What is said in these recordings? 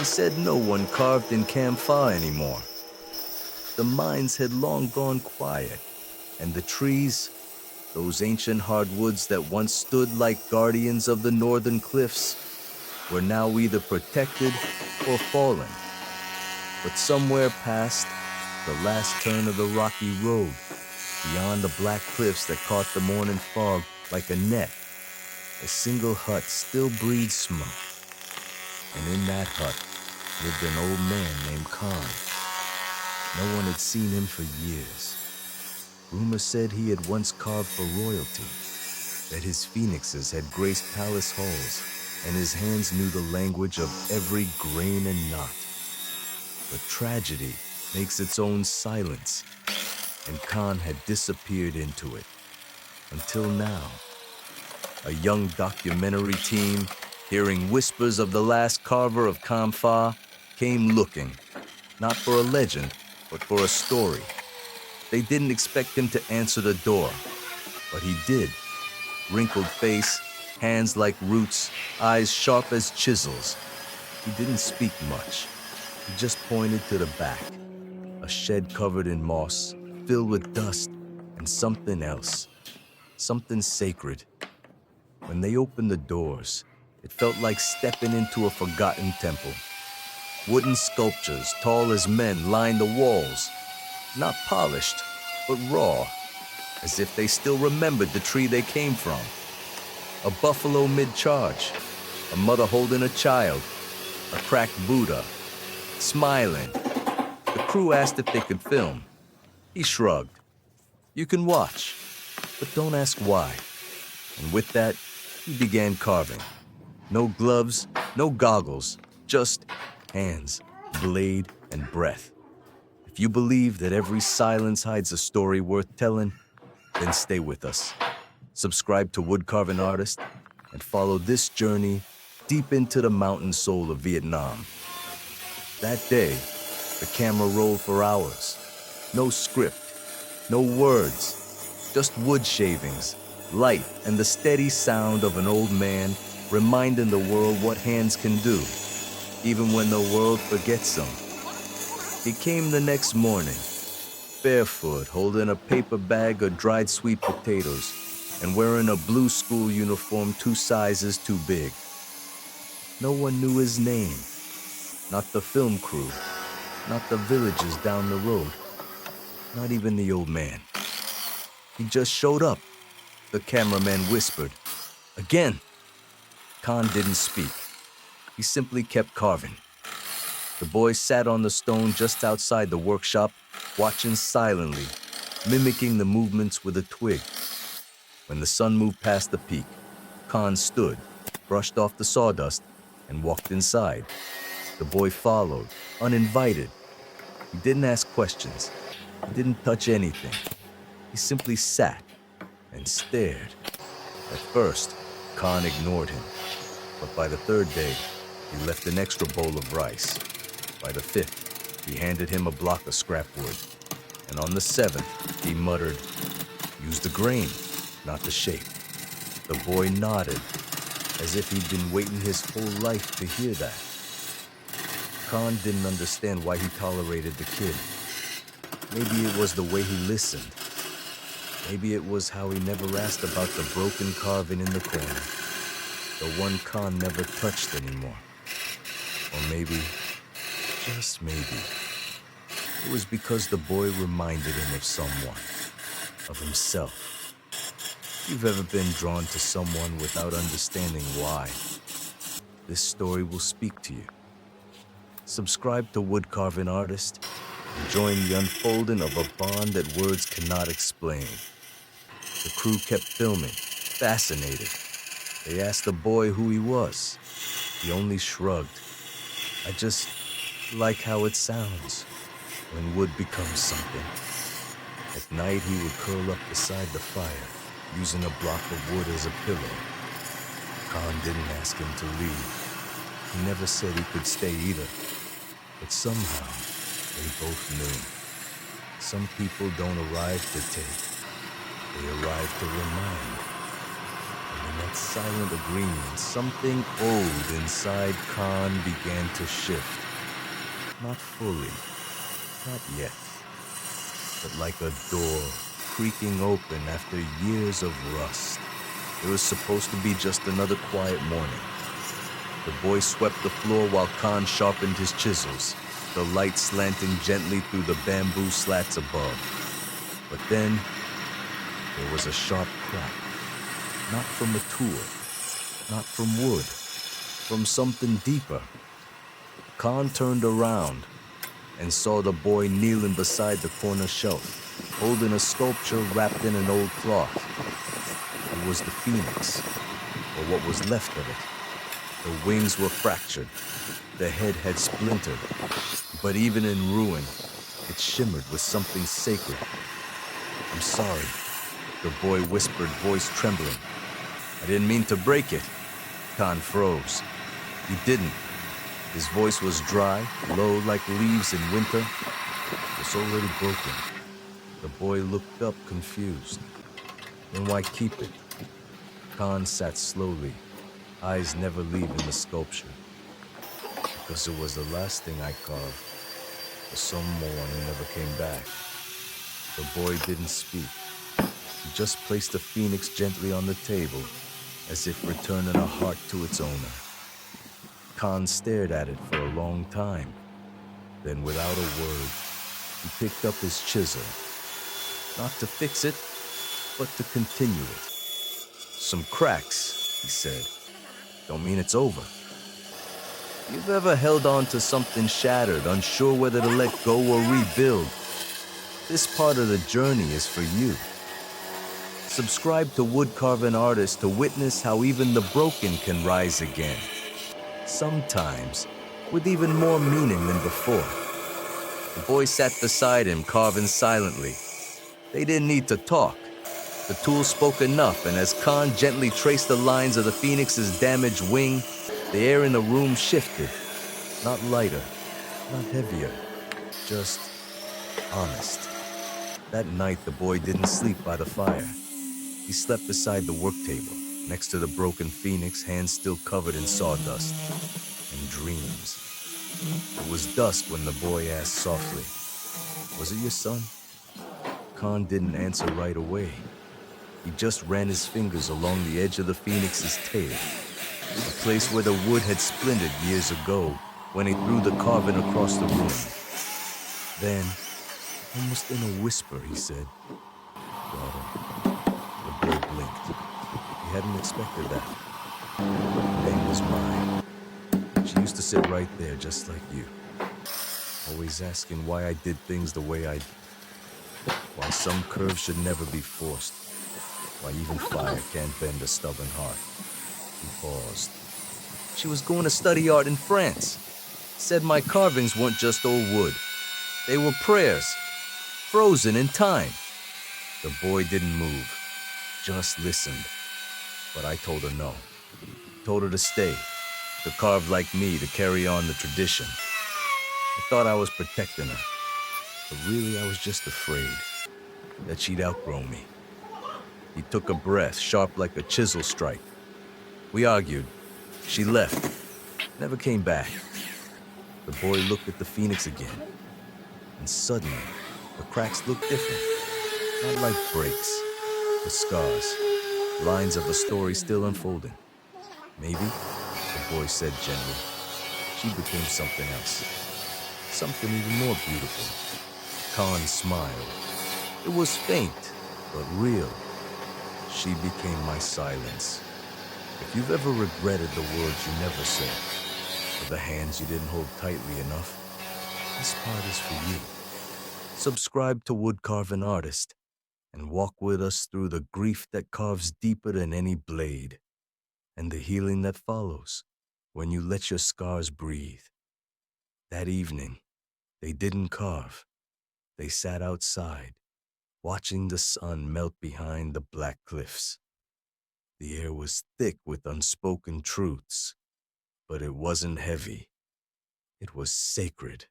He said no one carved in Camphor anymore. The mines had long gone quiet, and the trees, those ancient hardwoods that once stood like guardians of the northern cliffs, were now either protected or fallen. But somewhere past the last turn of the rocky road, beyond the black cliffs that caught the morning fog like a net, a single hut still breathed smoke. And in that hut lived an old man named Khan. No one had seen him for years. Rumor said he had once carved for royalty, that his phoenixes had graced palace halls, and his hands knew the language of every grain and knot. But tragedy makes its own silence, and Khan had disappeared into it. Until now, a young documentary team, hearing whispers of the last carver of Camphor, came looking, not for a legend, but for a story. They didn't expect him to answer the door, but he did. Wrinkled face, hands like roots, eyes sharp as chisels. He didn't speak much. He just pointed to the back, a shed covered in moss, filled with dust and something else, something sacred. When they opened the doors, it felt like stepping into a forgotten temple. Wooden sculptures, tall as men, lined the walls, not polished, but raw, as if they still remembered the tree they came from. A buffalo mid-charge, a mother holding a child, a cracked Buddha, smiling. The crew asked if they could film. He shrugged. You can watch, but don't ask why. And with that, he began carving. No gloves, no goggles, just hands, blade, and breath. If you believe that every silence hides a story worth telling, then stay with us. Subscribe to Woodcarving Artist and follow this journey deep into the mountain soul of Vietnam. That day, the camera rolled for hours. No script, no words, just wood shavings, light, and the steady sound of an old man reminding the world what hands can do, even when the world forgets them. He came the next morning, barefoot, holding a paper bag of dried sweet potatoes and wearing a blue school uniform 2 sizes too big. No one knew his name, not the film crew, not the villagers down the road, not even the old man. He just showed up, the cameraman whispered. Again. Khan didn't speak. He simply kept carving. The boy sat on the stone just outside the workshop, watching silently, mimicking the movements with a twig. When the sun moved past the peak, Khan stood, brushed off the sawdust, and walked inside. The boy followed, uninvited. He didn't ask questions. He didn't touch anything. He simply sat and stared. At first, Khan ignored him, but by the 3rd day, he left an extra bowl of rice. By the 5th, he handed him a block of scrap wood. And on the 7th, he muttered, use the grain, not the shape. The boy nodded, as if he'd been waiting his whole life to hear that. Khan didn't understand why he tolerated the kid. Maybe it was the way he listened. Maybe it was how he never asked about the broken carving in the corner, the one Khan never touched anymore. Or maybe, just maybe, it was because the boy reminded him of someone, of himself. If you've ever been drawn to someone without understanding why, this story will speak to you. Subscribe to Woodcarving Artist and join the unfolding of a bond that words cannot explain. The crew kept filming, fascinated. They asked the boy who he was. He only shrugged. I just like how it sounds when wood becomes something. At night, he would curl up beside the fire, using a block of wood as a pillow. Khan didn't ask him to leave. He never said he could stay either. But somehow, they both knew. Some people don't arrive to take. They arrive to remind. And In that silent agreement, something old inside Khan began to shift. Not fully, not yet, but like a door creaking open after years of rust. It was supposed to be just another quiet morning. The boy swept the floor while Khan sharpened his chisels, the light slanting gently through the bamboo slats above. But then, there was a sharp crack. Not from a tool, not from wood, from something deeper. Khan turned around and saw the boy kneeling beside the corner shelf, holding a sculpture wrapped in an old cloth. It was the phoenix, or what was left of it. The wings were fractured, the head had splintered, but even in ruin, it shimmered with something sacred. "I'm sorry," the boy whispered, voice trembling. "I didn't mean to break it." Khan froze. He didn't. His voice was dry, low like leaves in winter. It was already broken. The boy looked up, confused. "Then why keep it?" Khan sat slowly, eyes never leaving the sculpture. "Because it was the last thing I carved, for someone who never came back." The boy didn't speak. He just placed the phoenix gently on the table, as if returning a heart to its owner. Khan stared at it for a long time. Then, without a word, he picked up his chisel. Not to fix it, but to continue it. "Some cracks," he said. "Don't mean it's over." You've ever held on to something shattered, unsure whether to let go or rebuild? This part of the journey is for you. Subscribe to Woodcarving Artist to witness how even the broken can rise again. Sometimes, with even more meaning than before. The boy sat beside him, carving silently. They didn't need to talk. The tool spoke enough, and as Khan gently traced the lines of the phoenix's damaged wing, the air in the room shifted. Not lighter, not heavier, just honest. That night, the boy didn't sleep by the fire. He slept beside the work table, next to the broken phoenix, hands still covered in sawdust. And dreams. It was dusk when the boy asked softly, "Was it your son?" Khan didn't answer right away. He just ran his fingers along the edge of the phoenix's tail, a place where the wood had splintered years ago when he threw the carving across the room. Then, almost in a whisper, he said, "Daughter." The boy blinked. He hadn't expected that. Her name was mine. She used to sit right there, just like you, always asking why I did things the way I did, why some curves should never be forced, why even fire can't bend a stubborn heart. He paused. She was going to study art in France. Said my carvings weren't just old wood. They were prayers, frozen in time. The boy didn't move, just listened. But I told her no. Told her to stay, to carve like me, to carry on the tradition. I thought I was protecting her, but really I was just afraid that she'd outgrow me. He took a breath, sharp like a chisel strike. We argued. She left, never came back. The boy looked at the phoenix again, and suddenly, the cracks looked different. Not like breaks, but scars, lines of a story still unfolding. Maybe, the boy said gently, she became something else, something even more beautiful. Khan smiled. It was faint, but real. She became my silence. If you've ever regretted the words you never said, or the hands you didn't hold tightly enough, this part is for you. Subscribe to Woodcarving Artist and walk with us through the grief that carves deeper than any blade, and the healing that follows when you let your scars breathe. That evening, they didn't carve. They sat outside, watching the sun melt behind the black cliffs. The air was thick with unspoken truths, but it wasn't heavy. It was sacred.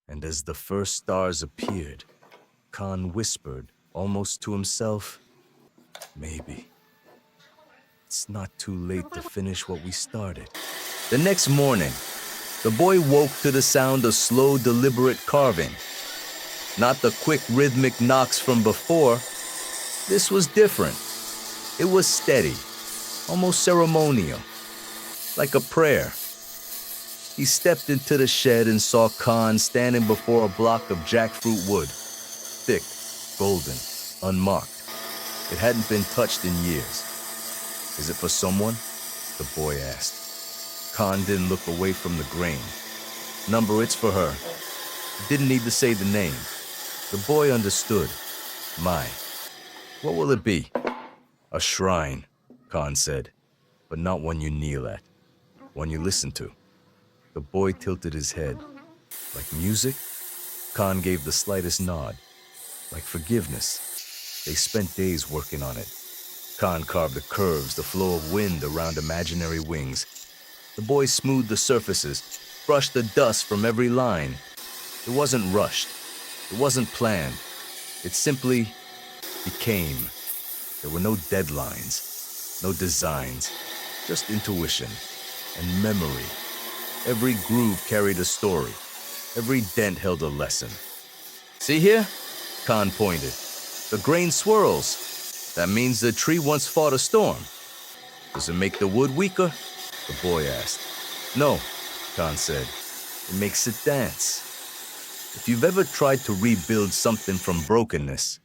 And as the first stars appeared, Khan whispered, almost to himself, "Maybe." It's not too late to finish what we started. The next morning, the boy woke to the sound of slow, deliberate carving. Not the quick, rhythmic knocks from before. This was different. It was steady, almost ceremonial, like a prayer. He stepped into the shed and saw Khan standing before a block of jackfruit wood, thick, golden, unmarked. It hadn't been touched in years. Is it for someone? The boy asked. Khan didn't look away from the grain. Number, it's for her. He didn't need to say the name. The boy understood. My. What will it be? A shrine, Khan said, but not one you kneel at. One you listen to. The boy tilted his head. Like music? Khan gave the slightest nod. Like forgiveness. They spent days working on it. Khan carved the curves, the flow of wind around imaginary wings. The boy smoothed the surfaces, brushed the dust from every line. It wasn't rushed. It wasn't planned. It simply became. There were no deadlines, no designs, just intuition and memory. Every groove carried a story. Every dent held a lesson. See here? Khan pointed. The grain swirls. That means the tree once fought a storm. Does it make the wood weaker? The boy asked. No, Khan said. It makes it dance. If you've ever tried to rebuild something from brokenness,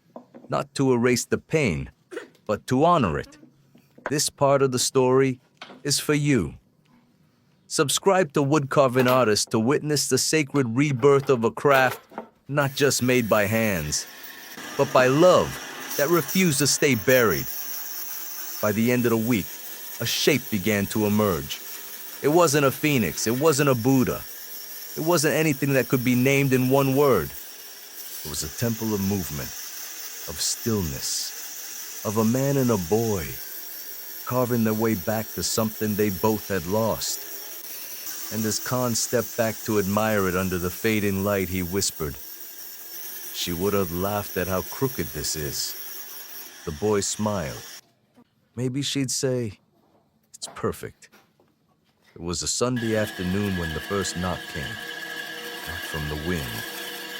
not to erase the pain, but to honor it, this part of the story is for you. Subscribe to Woodcarving Artist to witness the sacred rebirth of a craft not just made by hands, but by love that refused to stay buried. By the end of the week, a shape began to emerge. It wasn't a phoenix, it wasn't a Buddha. It wasn't anything that could be named in one word. It was a temple of movement, of stillness, of a man and a boy, carving their way back to something they both had lost. And as Khan stepped back to admire it under the fading light, he whispered, "She would have laughed at how crooked this is." The boy smiled. Maybe she'd say, "It's perfect." It was a Sunday afternoon when the first knock came. Not from the wind,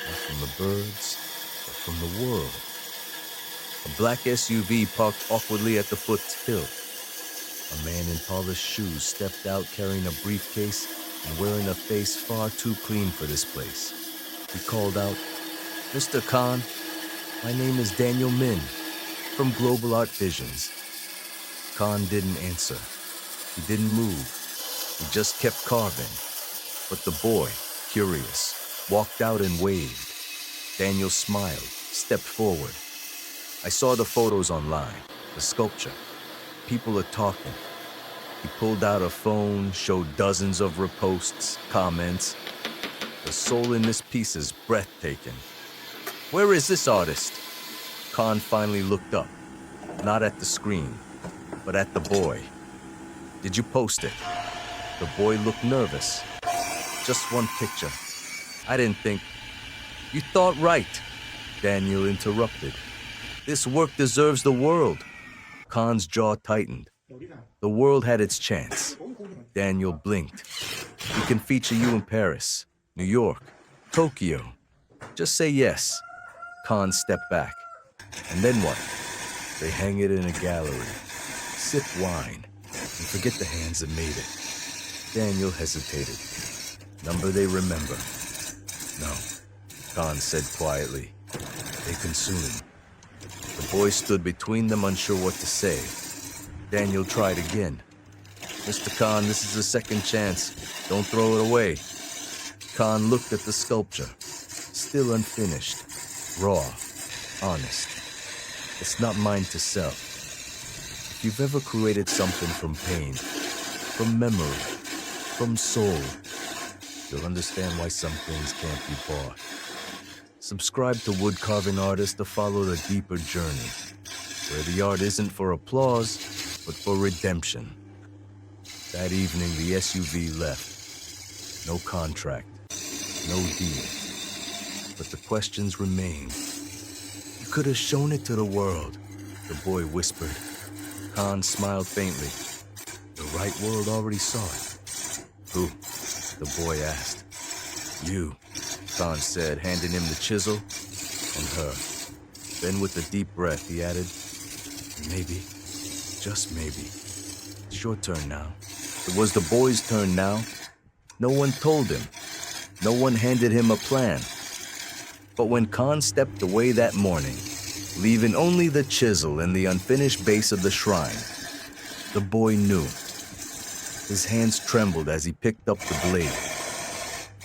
not from the birds, but from the world. A black SUV parked awkwardly at the foothill. A man in polished shoes stepped out carrying a briefcase and wearing a face far too clean for this place. He called out, "Mr. Khan, my name is Daniel Min, from Global Art Visions." Khan didn't answer. He didn't move. He just kept carving. But the boy, curious, walked out and waved. Daniel smiled, stepped forward. I saw the photos online, the sculpture. People are talking. He pulled out a phone, showed dozens of reposts, comments. The soul in this piece is breathtaking. Where is this artist? Khan finally looked up, not at the screen, but at the boy. Did you post it? The boy looked nervous. Just one picture. I didn't think. You thought right, Daniel interrupted. This work deserves the world. Khan's jaw tightened. The world had its chance. Daniel blinked. We can feature you in Paris, New York, Tokyo. Just say yes. Khan stepped back. And then what? They hang it in a gallery, sip wine, and forget the hands that made it. Daniel hesitated. Number they remember. No, Khan said quietly. They consume. The boy stood between them, unsure what to say. Daniel tried again. Mr. Khan, this is a second chance. Don't throw it away. Khan looked at the sculpture. Still unfinished. Raw. Honest. It's not mine to sell. If you've ever created something from pain, from memory, from soul, you'll understand why some things can't be bought. Subscribe to Woodcarving Artist to follow the deeper journey, where the art isn't for applause, but for redemption. That evening, the SUV left. No contract, no deal. But the questions remained. You could have shown it to the world, the boy whispered. Khan smiled faintly. The right world already saw it. Who? The boy asked. You, Khan said, handing him the chisel, and her. Then with a deep breath, he added, maybe, just maybe, it's your turn now. It was the boy's turn now. No one told him. No one handed him a plan. But when Khan stepped away that morning, leaving only the chisel and the unfinished base of the shrine, the boy knew. His hands trembled as he picked up the blade,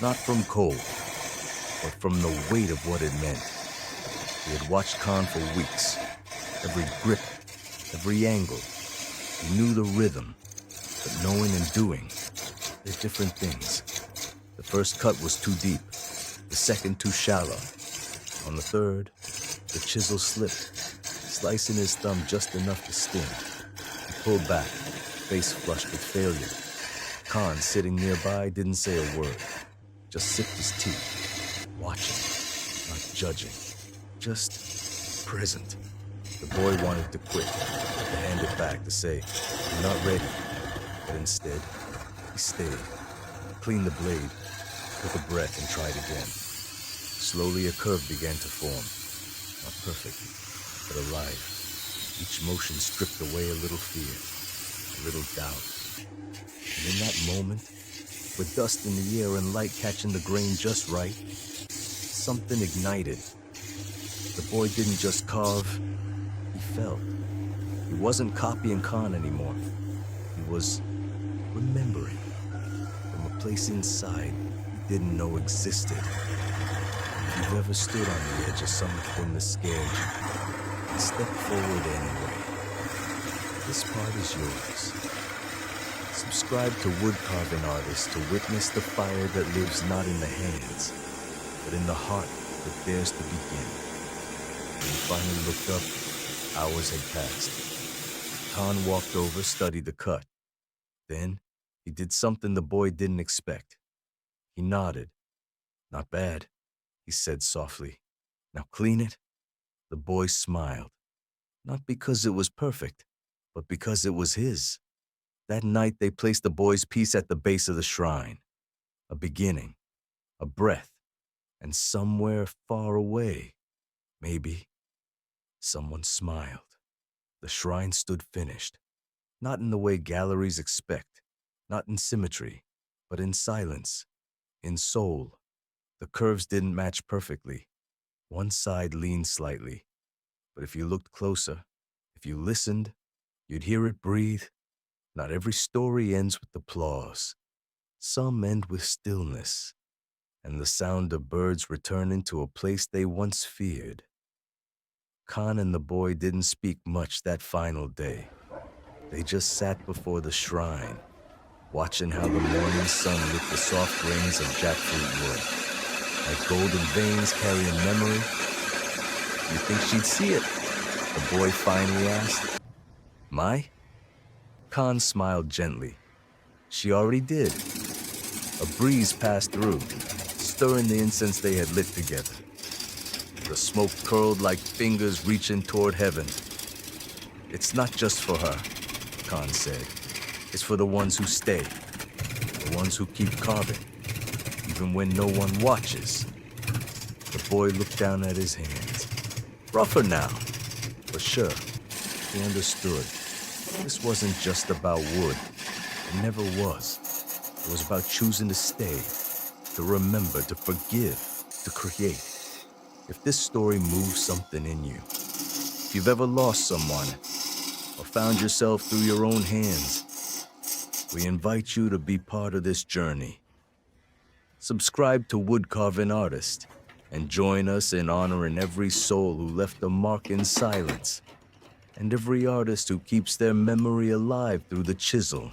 not from cold, but from the weight of what it meant. He had watched Khan for weeks, every grip, every angle. He knew the rhythm, but knowing and doing, they're different things. The first cut was too deep, the second too shallow. On the third, the chisel slipped, slicing his thumb just enough to sting. He pulled back, face flushed with failure. Khan, sitting nearby, didn't say a word, just sipped his tea, watching, not judging, just present. The boy wanted to quit, to hand it back, to say, "I'm not ready." But instead, he stayed, cleaned the blade, took a breath and tried again. Slowly a curve began to form, not perfect, but alive. Each motion stripped away a little fear, a little doubt. And in that moment, with dust in the air and light catching the grain just right, something ignited. The boy didn't just carve, he felt. He wasn't copying Khan anymore. He was remembering from a place inside he didn't know existed. If you've ever stood on the edge of something that scared you, and stepped forward anyway, this part is yours. Subscribe to Wood Carving Artist to witness the fire that lives not in the hands, but in the heart that dares to begin. When he finally looked up, hours had passed. Khan walked over, studied the cut. Then, he did something the boy didn't expect. He nodded. "Not bad," he said softly. "Now clean it." The boy smiled. Not because it was perfect, but because it was his. That night, they placed the boy's piece at the base of the shrine. A beginning, a breath, and somewhere far away, maybe, someone smiled. The shrine stood finished, not in the way galleries expect, not in symmetry, but in silence, in soul. The curves didn't match perfectly. One side leaned slightly, but if you looked closer, if you listened, you'd hear it breathe. Not every story ends with applause. Some end with stillness, and the sound of birds returning to a place they once feared. Khan and the boy didn't speak much that final day. They just sat before the shrine, watching how the morning sun lit the soft grains of jackfruit wood, like golden veins carrying memory. "You think she'd see it?" the boy finally asked. "My?" Khan smiled gently. "She already did." A breeze passed through, stirring the incense they had lit together. The smoke curled like fingers reaching toward heaven. "It's not just for her," Khan said. "It's for the ones who stay, the ones who keep carving, even when no one watches." The boy looked down at his hands. Rougher now, but sure, he understood. This wasn't just about wood. It never was. It was about choosing to stay, to remember, to forgive, to create. If this story moves something in you, if you've ever lost someone or found yourself through your own hands, we invite you to be part of this journey. Subscribe to Wood Carving Artist and join us in honoring every soul who left a mark in silence, and every artist who keeps their memory alive through the chisel.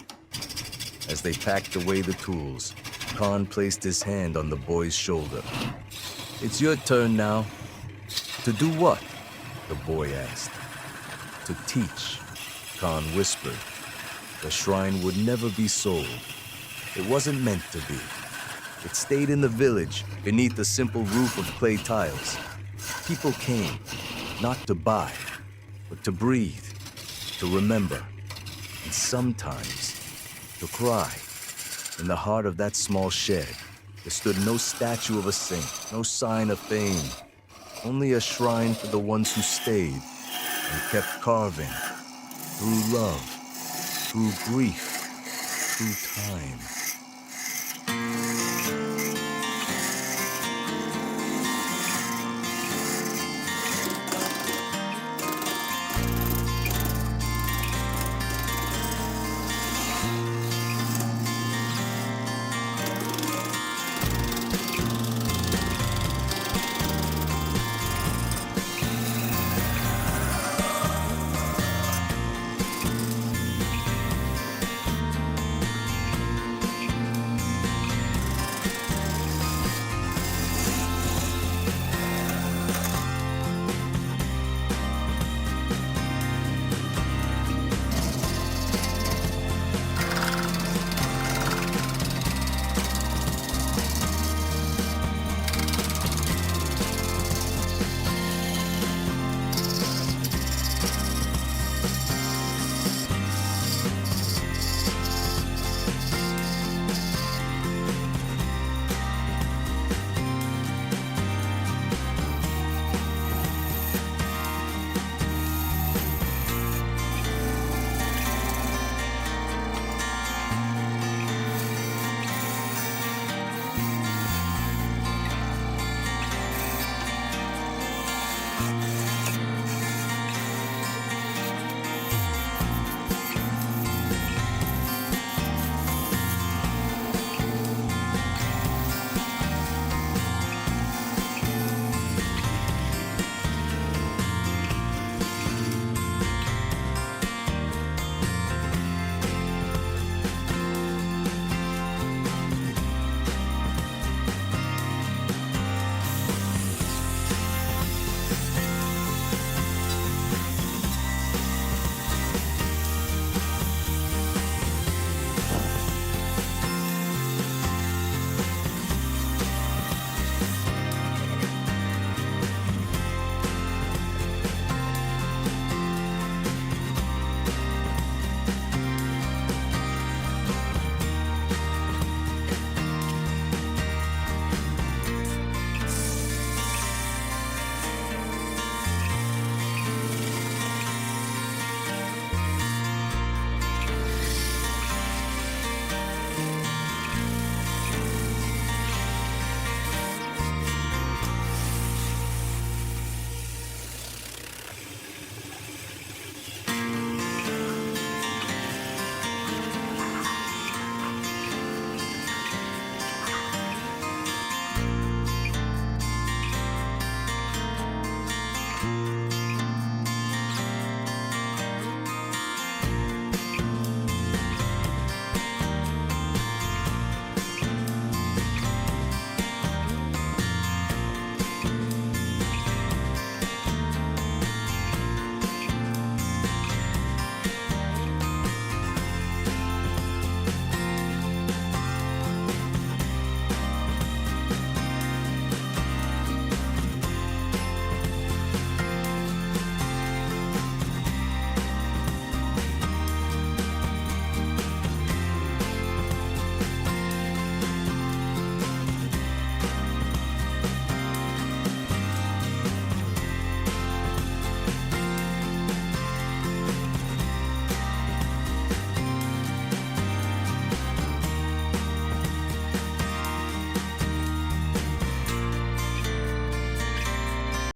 As they packed away the tools, Khan placed his hand on the boy's shoulder. "It's your turn now." "To do what?" the boy asked. "To teach," Khan whispered. The shrine would never be sold. It wasn't meant to be. It stayed in the village, beneath a simple roof of clay tiles. People came, not to buy, but to breathe. to remember, and sometimes to cry. In the heart of that small shed, there stood no statue of a saint, no sign of fame, only a shrine for the ones who stayed and kept carving through love, through grief, through time.